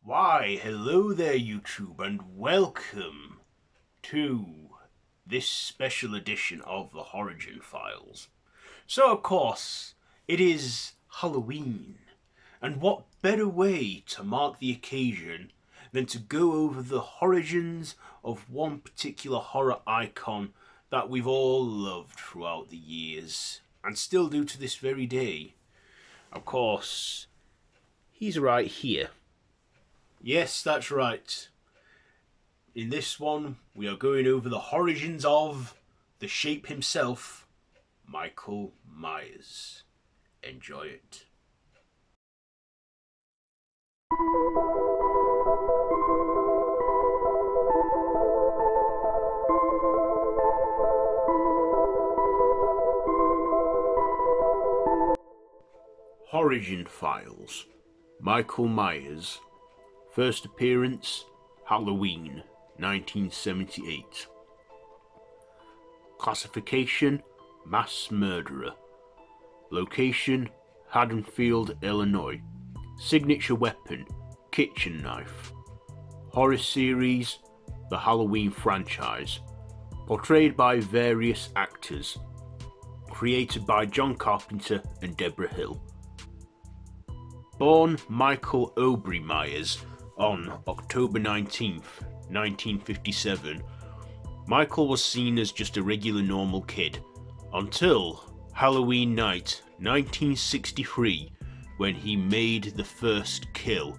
Why, hello there YouTube, and welcome to this special edition of the Horigin Files. So of course, it is Halloween, and what better way to mark the occasion than to go over the origins of one particular horror icon that we've all loved throughout the years, and still do to this very day. Of course, he's right here. Yes, that's right. In this one, we are going over the origins of the Shape himself, Michael Myers. Enjoy it. Horigin Files, Michael Myers. First appearance, Halloween, 1978. Classification, mass murderer. Location, Haddonfield, Illinois. Signature weapon, kitchen knife. Horror series, the Halloween franchise. Portrayed by various actors. Created by John Carpenter and Deborah Hill. Born Michael Aubrey Myers on October 19th, 1957, Michael was seen as just a regular normal kid until Halloween night 1963, when he made the first kill,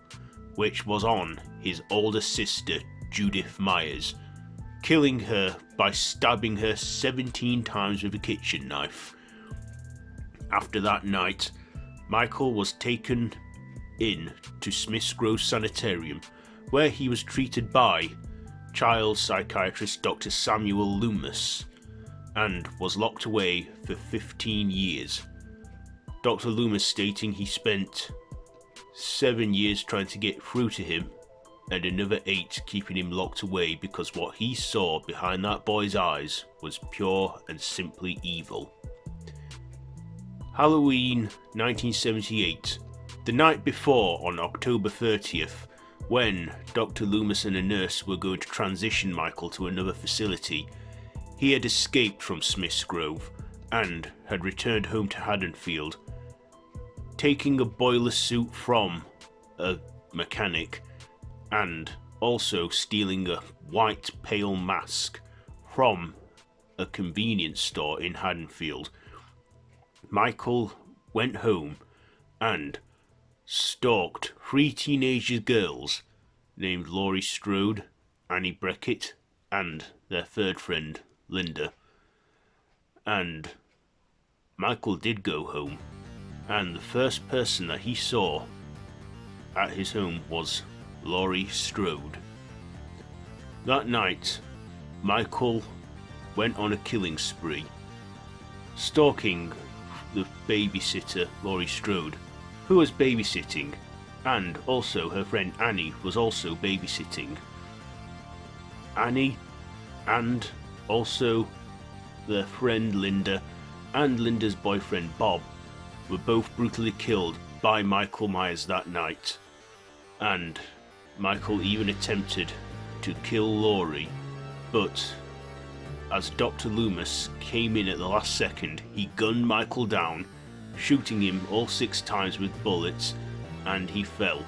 which was on his older sister Judith Myers, killing her by stabbing her 17 times with a kitchen knife. After that night, Michael was taken in to Smith's Grove Sanitarium, where he was treated by child psychiatrist Dr. Samuel Loomis, and was locked away for 15 years. Dr. Loomis stating he spent 7 years trying to get through to him, and another 8 keeping him locked away because what he saw behind that boy's eyes was pure and simply evil. Halloween 1978. The night before, on October 30th, when Dr. Loomis and a nurse were going to transition Michael to another facility, he had escaped from Smith's Grove and had returned home to Haddonfield, taking a boiler suit from a mechanic and also stealing a white pale mask from a convenience store in Haddonfield. Michael went home and stalked 3 teenage girls named Laurie Strode, Annie Beckett, and their third friend, Linda. And Michael did go home, and the first person that he saw at his home was Laurie Strode. That night, Michael went on a killing spree, stalking the babysitter Laurie Strode, who was babysitting, and also her friend Annie was also babysitting. Annie and also their friend Linda and Linda's boyfriend Bob were both brutally killed by Michael Myers that night, and Michael even attempted to kill Laurie, but as Dr. Loomis came in at the last second, he gunned Michael down, shooting him all 6 times with bullets, and he fell.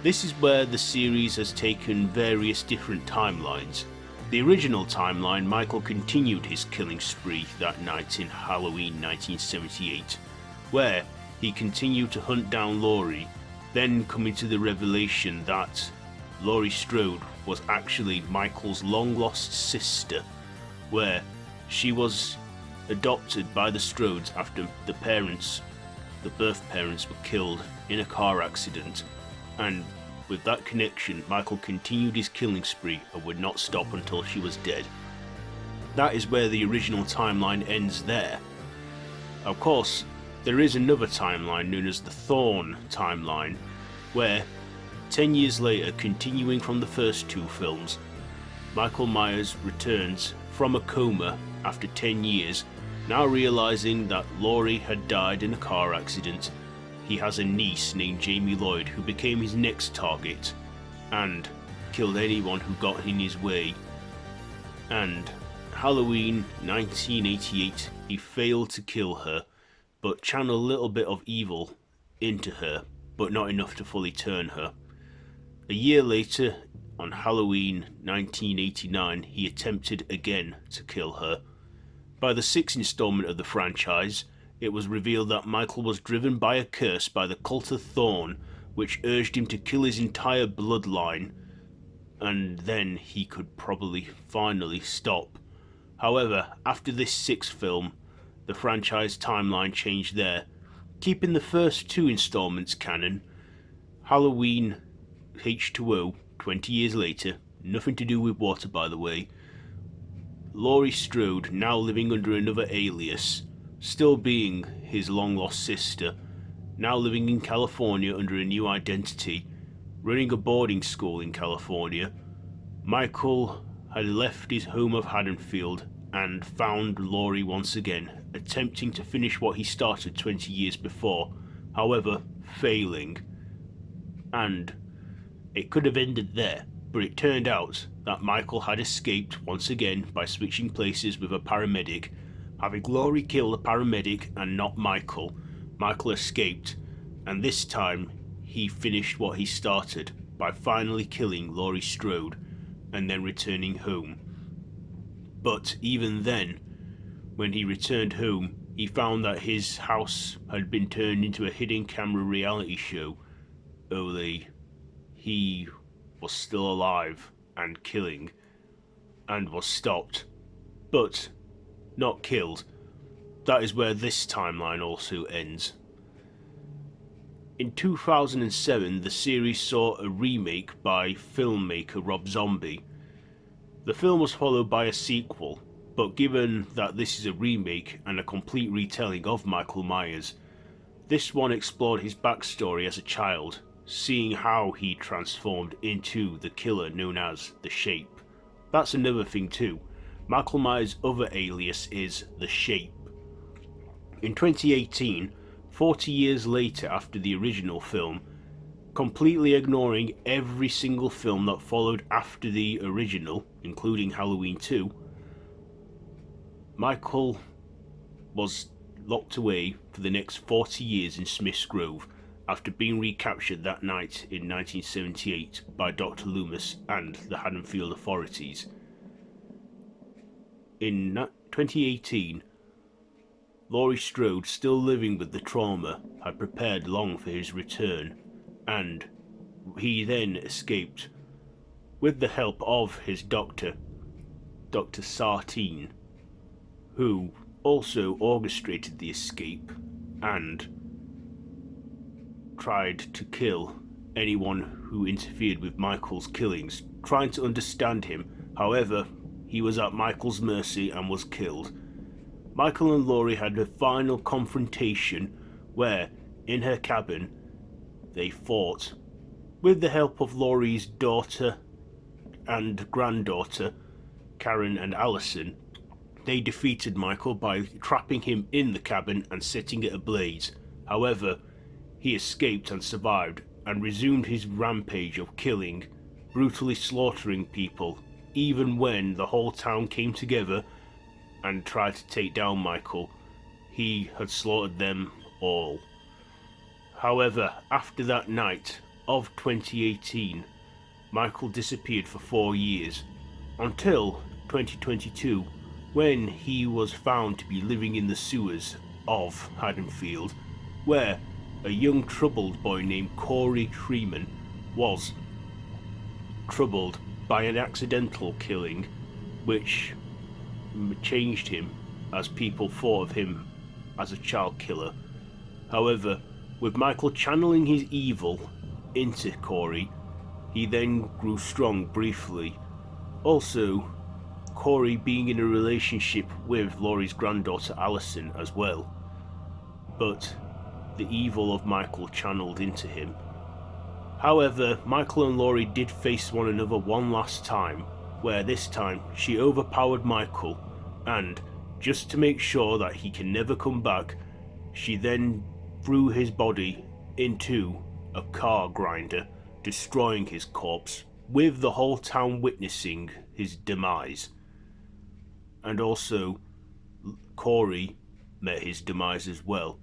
This is where the series has taken various different timelines. The original timeline, Michael continued his killing spree that night in Halloween 1978, where he continued to hunt down Laurie, then coming to the revelation that Laurie Strode was actually Michael's long-lost sister, where she was adopted by the Strodes after the birth parents were killed in a car accident, and with that connection Michael continued his killing spree and would not stop until she was dead. That is where the original timeline ends there. Of course, there is another timeline known as the Thorn timeline, where 10 years later, continuing from the first 2 films, Michael Myers returns from a coma after 10 years Now realising that Laurie had died in a car accident, he has a niece named Jamie Lloyd who became his next target and killed anyone who got in his way. And Halloween 1988, he failed to kill her, but channeled a little bit of evil into her, but not enough to fully turn her. A year later, on Halloween 1989, he attempted again to kill her. By the sixth installment of the franchise, it was revealed that Michael was driven by a curse by the Cult of Thorn, which urged him to kill his entire bloodline, and then he could probably finally stop. However, after this sixth film, the franchise timeline changed there, keeping the first two installments canon. Halloween H2O, 20 years later, nothing to do with water by the way. Laurie Strode, now living under another alias, still being his long-lost sister, now living in California under a new identity, running a boarding school in California. Michael had left his home of Haddonfield and found Laurie once again, attempting to finish what he started 20 years before, however, failing. And it could have ended there, but it turned out that Michael had escaped once again by switching places with a paramedic. Having Laurie kill a paramedic and not Michael, Michael escaped, and this time he finished what he started by finally killing Laurie Strode and then returning home. But even then, when he returned home, he found that his house had been turned into a hidden camera reality show, only he was still alive and killing, and was stopped, but not killed. That is where this timeline also ends. In 2007, the series saw a remake by filmmaker Rob Zombie. The film was followed by a sequel, but given that this is a remake and a complete retelling of Michael Myers, this one explored his backstory as a child, seeing how he transformed into the killer known as The Shape. That's another thing too. Michael Myers' other alias is The Shape. In 2018, 40 years later after the original film, completely ignoring every single film that followed after the original, including Halloween 2, Michael was locked away for the next 40 years in Smith's Grove after being recaptured that night in 1978 by Dr. Loomis and the Haddonfield authorities. In 2018, Laurie Strode, still living with the trauma, had prepared long for his return, and he then escaped with the help of his doctor, Dr. Sartine, who also orchestrated the escape and tried to kill anyone who interfered with Michael's killings, trying to understand him. However, he was at Michael's mercy and was killed. Michael and Laurie had a final confrontation where, in her cabin, they fought. With the help of Laurie's daughter and granddaughter, Karen and Allison, they defeated Michael by trapping him in the cabin and setting it ablaze. However, he escaped and survived and resumed his rampage of killing, brutally slaughtering people, even when the whole town came together and tried to take down Michael. He had slaughtered them all. However, after that night of 2018, Michael disappeared for 4 years, until 2022, when he was found to be living in the sewers of Haddonfield, where a young troubled boy named Corey Freeman was troubled by an accidental killing, which changed him, as people thought of him as a child killer. However, with Michael channeling his evil into Corey, he then grew strong briefly. Also, Corey being in a relationship with Laurie's granddaughter Allison as well, but the evil of Michael channeled into him. However, Michael and Laurie did face one another one last time, where this time she overpowered Michael and Just to make sure that he can never come back, she then threw his body into a car grinder, destroying his corpse, with the whole town witnessing his demise. And also, Corey met his demise as well.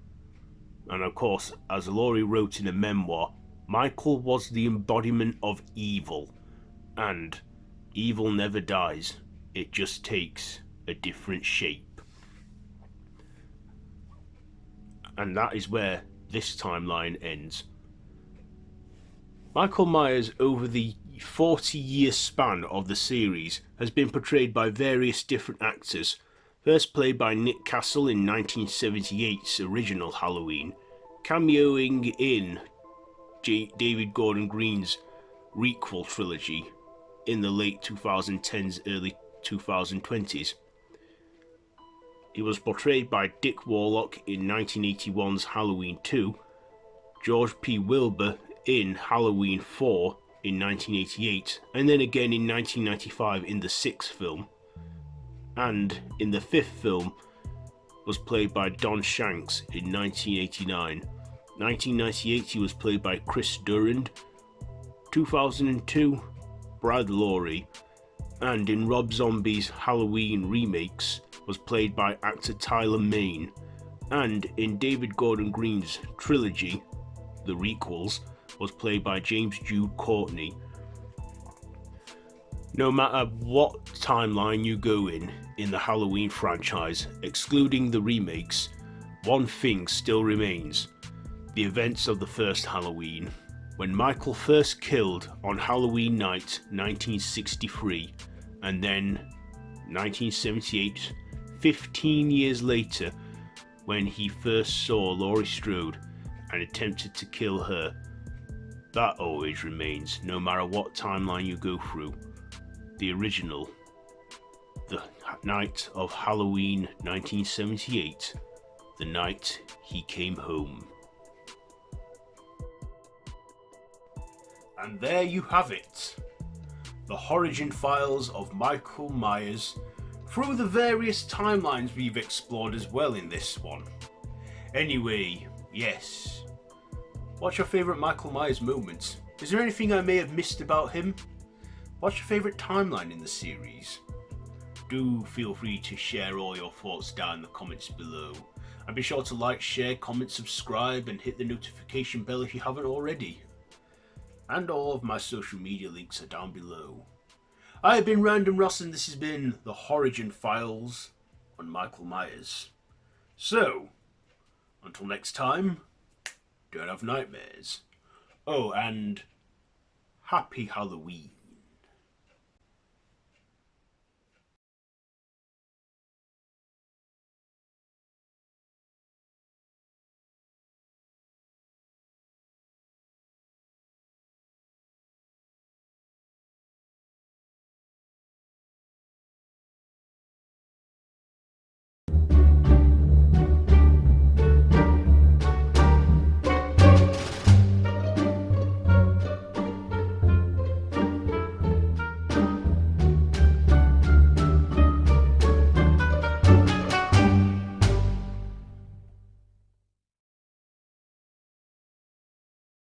And of course, as Laurie wrote in a memoir, Michael was the embodiment of evil, and evil never dies, it just takes a different shape. And that is where this timeline ends. Michael Myers, over the 40-year span of the series, has been portrayed by various different actors, first played by Nick Castle in 1978's original Halloween, cameoing in David Gordon Green's requel trilogy in the late 2010s, early 2020s. He was portrayed by Dick Warlock in 1981's Halloween 2, George P. Wilbur in Halloween 4 in 1988, and then again in 1995 in the 6th film, and in the 5th film was played by Don Shanks in 1989. 1998 he was played by Chris Durand, 2002 Brad Laurie, and in Rob Zombie's Halloween remakes was played by actor Tyler Mane, and in David Gordon Green's trilogy, the requels, was played by James Jude Courtney. No matter what timeline you go in the Halloween franchise, excluding the remakes, one thing still remains: the events of the first Halloween, when Michael first killed on Halloween night 1963, and then 1978, 15 years later, when he first saw Laurie Strode and attempted to kill her. That always remains, no matter what timeline you go through. The original, the night of Halloween 1978, the night he came home. And there you have it, the Horigin Files of Michael Myers, through the various timelines we've explored as well in this one. Anyway, yes, what's your favourite Michael Myers moments? Is there anything I may have missed about him? What's your favourite timeline in the series? Do feel free to share all your thoughts down in the comments below. And be sure to like, share, comment, subscribe, and hit the notification bell if you haven't already. And all of my social media links are down below. I have been Random Ross, and this has been the Horigin Files on Michael Myers. So, until next time, don't have nightmares. Oh, and happy Halloween.